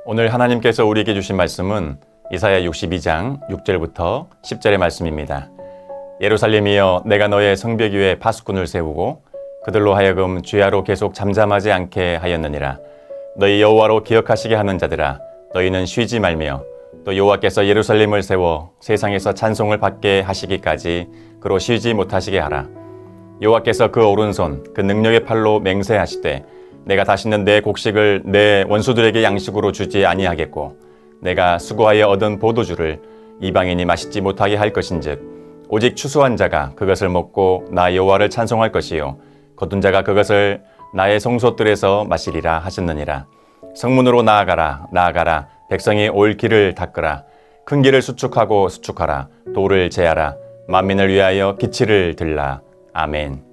오늘 하나님께서 우리에게 주신 말씀은 이사야 62장 6절부터 10절의 말씀입니다. 예루살렘이여, 내가 너의 성벽 위에 파수꾼을 세우고 그들로 하여금 주야로 계속 잠잠하지 않게 하였느니라. 너희 여호와로 기억하시게 하는 자들아, 너희는 쉬지 말며 또 여호와께서 예루살렘을 세워 세상에서 찬송을 받게 하시기까지 그로 쉬지 못하시게 하라. 여호와께서 그 오른손 그 능력의 팔로 맹세하시되, 내가 다시는 내 곡식을 내 원수들에게 양식으로 주지 아니하겠고 내가 수고하여 얻은 포도주를 이방인이 마시지 못하게 할 것인즉 오직 추수한 자가 그것을 먹고 나 여호와를 찬송할 것이요 거둔 자가 그것을 나의 성소들에서 마시리라 하셨느니라. 성문으로 나아가라, 나아가라. 백성이 올 길을 닦으라. 큰 길을 수축하고 수축하라. 돌을 제하라. 만민을 위하여 기치를 들라. 아멘.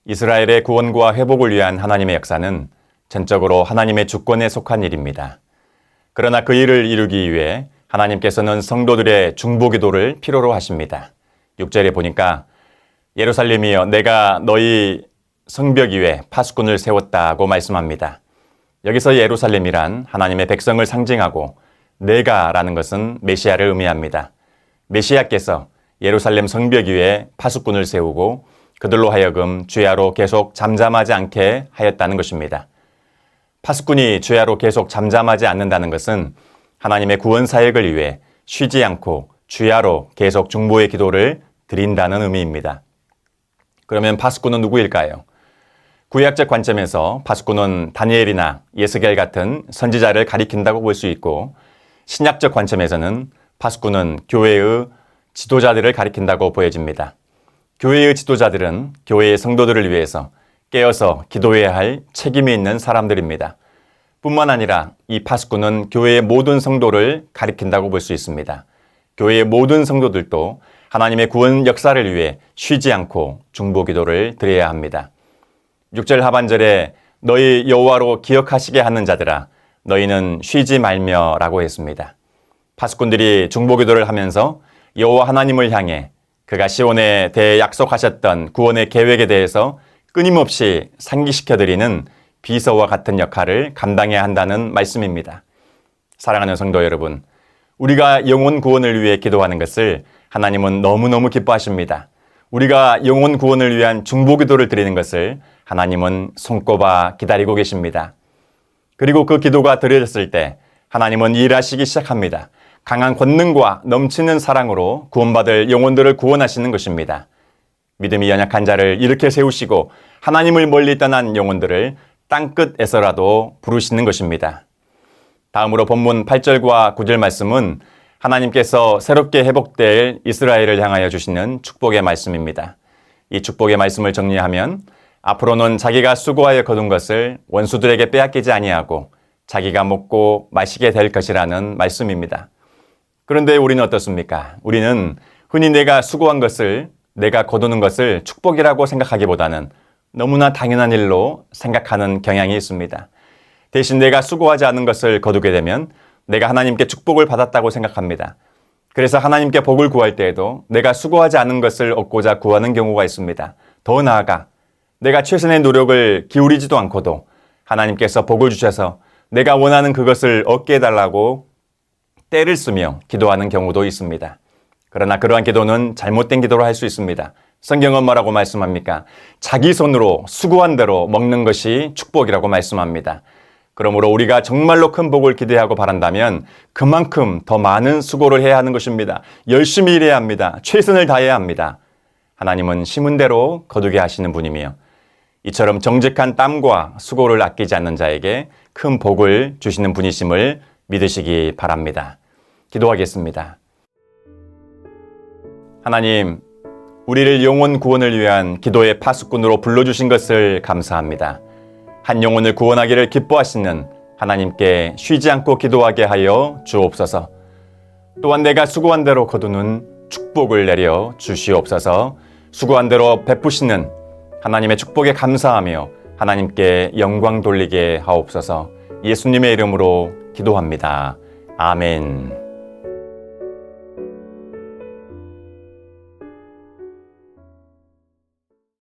이스라엘의 구원과 회복을 위한 하나님의 역사는 전적으로 하나님의 주권에 속한 일입니다. 그러나 그 일을 이루기 위해 하나님께서는 성도들의 중보기도를 필요로 하십니다. 6절에 보니까 예루살렘이여, 내가 너희 성벽 위에 파수꾼을 세웠다고 말씀합니다. 여기서 예루살렘이란 하나님의 백성을 상징하고 내가라는 것은 메시아를 의미합니다. 메시아께서 예루살렘 성벽 위에 파수꾼을 세우고 그들로 하여금 주야로 계속 잠잠하지 않게 하였다는 것입니다. 파수꾼이 주야로 계속 잠잠하지 않는다는 것은 하나님의 구원 사역을 위해 쉬지 않고 주야로 계속 중보의 기도를 드린다는 의미입니다. 그러면 파수꾼은 누구일까요? 구약적 관점에서 파수꾼은 다니엘이나 예스겔 같은 선지자를 가리킨다고 볼 수 있고, 신약적 관점에서는 파수꾼은 교회의 지도자들을 가리킨다고 보여집니다. 교회의 지도자들은 교회의 성도들을 위해서 깨어서 기도해야 할 책임이 있는 사람들입니다. 뿐만 아니라 이 파수꾼은 교회의 모든 성도를 가리킨다고 볼 수 있습니다. 교회의 모든 성도들도 하나님의 구원 역사를 위해 쉬지 않고 중보 기도를 드려야 합니다. 6절 하반절에 너희 여호와로 기억하시게 하는 자들아, 너희는 쉬지 말며 라고 했습니다. 파수꾼들이 중보 기도를 하면서 여호와 하나님을 향해 그가 시온에 대해 약속하셨던 구원의 계획에 대해서 끊임없이 상기시켜드리는 비서와 같은 역할을 감당해야 한다는 말씀입니다. 사랑하는 성도 여러분, 우리가 영혼 구원을 위해 기도하는 것을 하나님은 너무너무 기뻐하십니다. 우리가 영혼 구원을 위한 중보 기도를 드리는 것을 하나님은 손꼽아 기다리고 계십니다. 그리고 그 기도가 드려졌을 때 하나님은 일하시기 시작합니다. 강한 권능과 넘치는 사랑으로 구원받을 영혼들을 구원하시는 것입니다. 믿음이 연약한 자를 일으켜 세우시고 하나님을 멀리 떠난 영혼들을 땅끝에서라도 부르시는 것입니다. 다음으로 본문 8절과 9절 말씀은 하나님께서 새롭게 회복될 이스라엘을 향하여 주시는 축복의 말씀입니다. 이 축복의 말씀을 정리하면 앞으로는 자기가 수고하여 거둔 것을 원수들에게 빼앗기지 아니하고 자기가 먹고 마시게 될 것이라는 말씀입니다. 그런데 우리는 어떻습니까? 우리는 흔히 내가 수고한 것을, 내가 거두는 것을 축복이라고 생각하기보다는 너무나 당연한 일로 생각하는 경향이 있습니다. 대신 내가 수고하지 않은 것을 거두게 되면 내가 하나님께 축복을 받았다고 생각합니다. 그래서 하나님께 복을 구할 때에도 내가 수고하지 않은 것을 얻고자 구하는 경우가 있습니다. 더 나아가 내가 최선의 노력을 기울이지도 않고도 하나님께서 복을 주셔서 내가 원하는 그것을 얻게 해달라고 때를 쓰며 기도하는 경우도 있습니다. 그러나 그러한 기도는 잘못된 기도로 할 수 있습니다. 성경은 뭐라고 말씀합니까? 자기 손으로 수고한 대로 먹는 것이 축복이라고 말씀합니다. 그러므로 우리가 정말로 큰 복을 기대하고 바란다면 그만큼 더 많은 수고를 해야 하는 것입니다. 열심히 일해야 합니다. 최선을 다해야 합니다. 하나님은 심은 대로 거두게 하시는 분이며 이처럼 정직한 땀과 수고를 아끼지 않는 자에게 큰 복을 주시는 분이심을 믿으시기 바랍니다. 기도하겠습니다. 하나님, 우리를 영혼 구원을 위한 기도의 파수꾼으로 불러주신 것을 감사합니다. 한 영혼을 구원하기를 기뻐하시는 하나님께 쉬지 않고 기도하게 하여 주옵소서. 또한 내가 수고한 대로 거두는 축복을 내려 주시옵소서. 수고한 대로 베푸시는 하나님의 축복에 감사하며 하나님께 영광 돌리게 하옵소서. 예수님의 이름으로 기도합니다. 아멘.